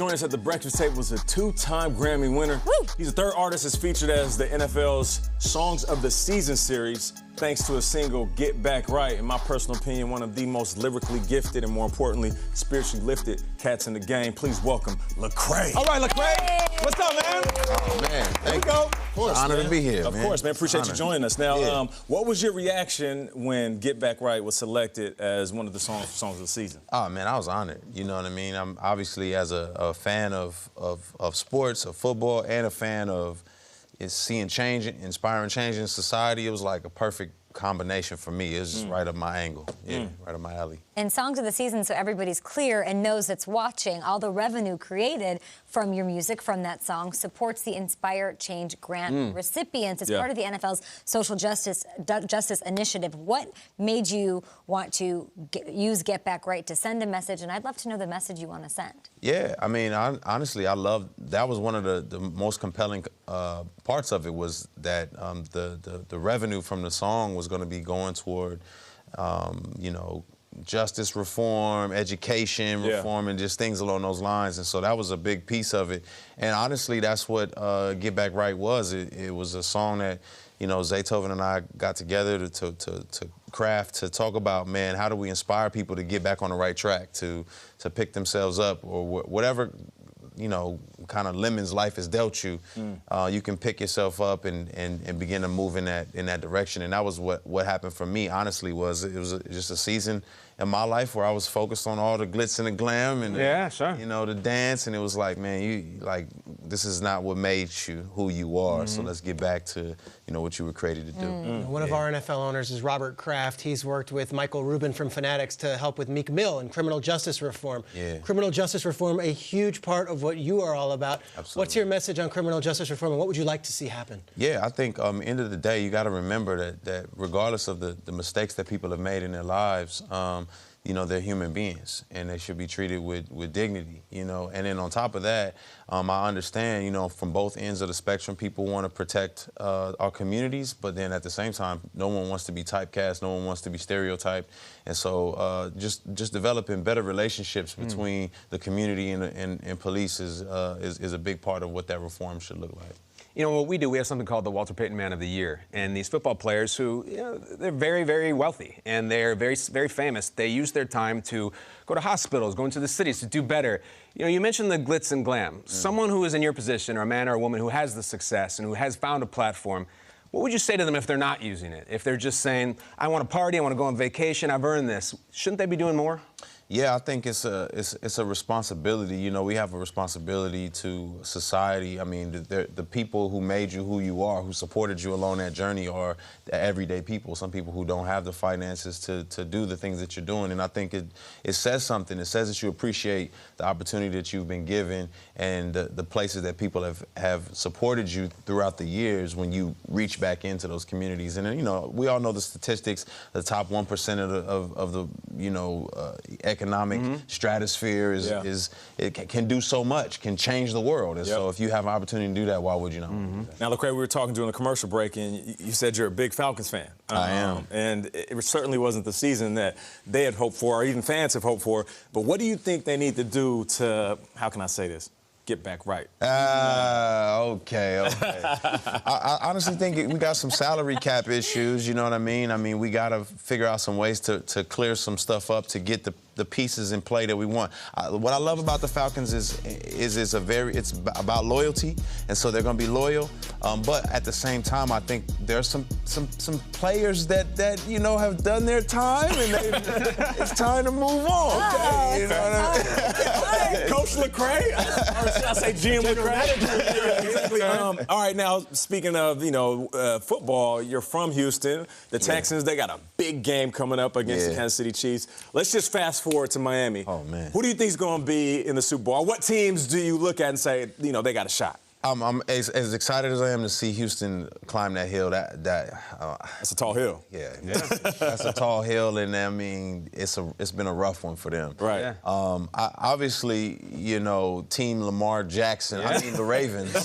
joining us at the breakfast table is a two-time Grammy winner. Woo! He's the third artist that's featured as the NFL's Songs of the Season series, thanks to a single, Get Back Right. In my personal opinion, one of the most lyrically gifted and, more importantly, spiritually lifted cats in the game. Please welcome Lecrae. All right, Lecrae. Hey. What's up, man? Oh, man. Here we go. Of course, honor to be here, man. Of course, man. Appreciate you joining us. Now, what was your reaction when Get Back Right was selected as one of the songs of the season? Oh, man, I was honored. You know what I mean? I'm obviously, as a fan of sports, of football, and a fan of seeing change, inspiring change in society, it was like a perfect combination for me. It was just right up my angle. Yeah, right up my alley. And Songs of the Season, so everybody's clear and knows that's watching, all the revenue created from your music, from that song, supports the Inspire Change Grant recipients. It's part of the NFL's social justice initiative. What made you want to use Get Back Right to send a message? And I'd love to know the message you want to send. Yeah, I mean, honestly, I love, that was one of the most compelling parts of it, was that the revenue from the song was going to be going toward, you know, justice reform, education reform, and just things along those lines. And so that was a big piece of it. And honestly, that's what Get Back Right was. It was a song that, you know, Zaytoven and I got together to craft, to talk about, man, how do we inspire people to get back on the right track, to pick themselves up, or whatever, you know, kind of lemons life has dealt you, you can pick yourself up and begin to move in that direction. And that was what happened for me, honestly. It was just a season in my life where I was focused on all the glitz and the glam and you know, the dance, and it was like, man, this is not what made you who you are, so let's get back to, you know, what you were created to do. One of our NFL owners is Robert Kraft. He's worked with Michael Rubin from Fanatics to help with Meek Mill and criminal justice reform. Criminal justice reform, a huge part of what you are all about. Absolutely. What's your message on criminal justice reform, and what would you like to see happen? Yeah, I think end of the day, you got to remember that regardless of the mistakes that people have made in their lives, you know, they're human beings, and they should be treated with dignity, you know. And then on top of that, I understand, you know, from both ends of the spectrum, people want to protect our communities, but then at the same time, no one wants to be typecast, no one wants to be stereotyped. And so just developing better relationships between the community and police is a big part of what that reform should look like. You know, what we do, we have something called the Walter Payton Man of the Year. And these football players who, you know, they're very, very wealthy, and they're very, very famous. They use their time to go to hospitals, go into the cities to do better. You know, you mentioned the glitz and glam. Someone who is in your position, or a man or a woman who has the success and who has found a platform, what would you say to them if they're not using it? If they're just saying, I want to party, I want to go on vacation, I've earned this. Shouldn't they be doing more? Yeah, I think it's a responsibility. You know, we have a responsibility to society. I mean, the people who made you who you are, who supported you along that journey, are the everyday people. Some people who don't have the finances to do the things that you're doing. And I think it says something. It says that you appreciate the opportunity that you've been given and the places that people have supported you throughout the years when you reach back into those communities. And, you know, we all know the statistics, the top 1% of the, you know, economic stratosphere it can do so much, can change the world. And so if you have an opportunity to do that, why would you not? Now, Lecrae, we were talking during the commercial break, and you said you're a big Falcons fan. I am. And it certainly wasn't the season that they had hoped for, or even fans have hoped for. But what do you think they need to do to, how can I say this, get back right? Okay. I honestly think we got some salary cap issues, you know what I mean? I mean, we got to figure out some ways to clear some stuff up to get the pieces in play that we want. What I love about the Falcons is it's about loyalty, and so they're going to be loyal. But at the same time, I think there's some players that you know have done their time, and it's time to move on. Okay? You know what I mean? Coach Lecrae, or should I say GM Lecrae? Exactly. All right, now speaking of, you know, football, you're from Houston. The Texans, they got a big game coming up against the Kansas City Chiefs. Let's just fast forward to Miami. Oh, man. Who do you think is going to be in the Super Bowl? What teams do you look at and say, you know, they got a shot? I'm as excited as I am to see Houston climb that hill. That's a tall hill. Yeah, that's a tall hill, and I mean it's been a rough one for them. Right. Yeah. Obviously, you know, Team Lamar Jackson. I mean the Ravens.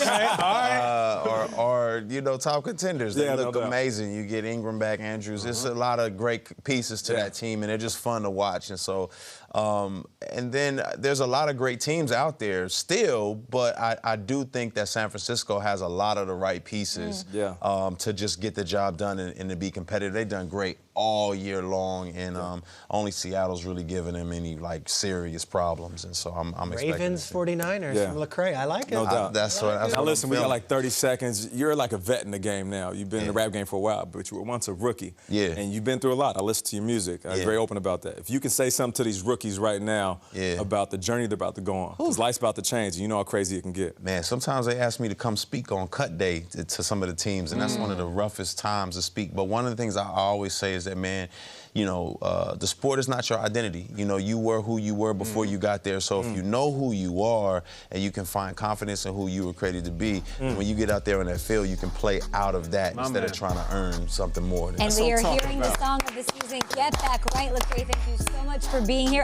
Are you know, top contenders. They look amazing. You get Ingram back, Andrews. It's a lot of great pieces to that team, and they're just fun to watch. And so And then there's a lot of great teams out there still, but I do think that San Francisco has a lot of the right pieces to just get the job done and to be competitive. They've done great all year long, and only Seattle's really given them any like serious problems, and so I'm expecting Ravens 49ers from Lecrae. I like it. No doubt. That's what. Now listen, we got feeling. like 30 seconds. You're like a vet in the game now. You've been in the rap game for a while, but you were once a rookie. Yeah. And you've been through a lot. I listen to your music. I'm very open about that. If you can say something to these rookies right now about the journey they're about to go on, because life's about to change, and you know how crazy it can get. Man, sometimes they ask me to come speak on cut day to some of the teams, and that's one of the roughest times to speak. But one of the things I always say is that, man, you know, the sport is not your identity. You know, you were who you were before you got there. So if you know who you are and you can find confidence in who you were created to be, when you get out there in that field, you can play out of that instead of trying to earn something more. And we are hearing the song of the season, Get Back Right. Lecrae, thank you so much for being here.